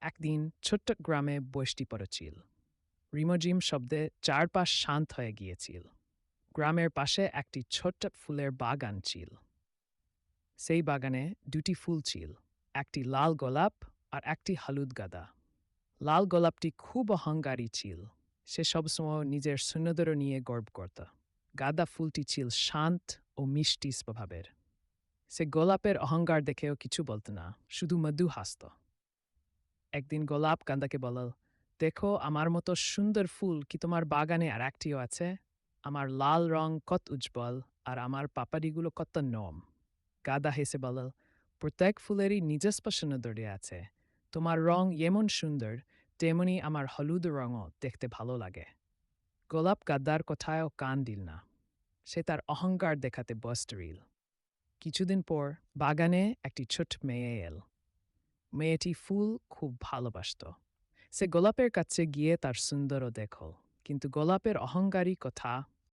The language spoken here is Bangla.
একদিন ছোট্ট গ্রামে বৃষ্টি পড়েছিল। রিমঝিম শব্দে চারপাশ শান্ত হয়ে গিয়েছিল। গ্রামের পাশে একটি ছোট্ট ফুলের বাগান ছিল। সেই বাগানে দুটি ফুল ছিল, একটি লাল গোলাপ আর একটি হলুদ গাঁদা। লাল গোলাপটি খুব অহংকারী ছিল, সে সবসময় নিজের সৌন্দর্য নিয়ে গর্ব করত। গাঁদা ফুলটি ছিল শান্ত ও মিষ্টি স্বভাবের। সে গোলাপের অহংকার দেখেও কিছু বলত না, শুধু মৃদু হাসত। একদিন গোলাপ গাঁদাকে বলল, দেখো, আমার মতো সুন্দর ফুল কি তোমার বাগানে আর একটিও আছে? আমার লাল রং কত উজ্জ্বল, আর আমার পাপড়িগুলো কত নরম। গাঁদা হেসে বলল, প্রত্যেক ফুলেরই নিজস্ব সৌন্দর্য আছে। তোমার রং যেমন সুন্দর, তেমনি আমার হলুদ রঙও দেখতে ভালো লাগে। গোলাপ গাদ্দার কথায়ও কান দিল না, সে তার অহংকার দেখাতে ব্যস্ত রইল। কিছুদিন পর বাগানে একটি ছোট্ট মেয়ে এল। মেয়েটি ফুল খুব ভালোবাসত। সে গোলাপের কাছে গিয়ে তার সুন্দরও দেখল, কিন্তু গোলাপের অহংকারী কথা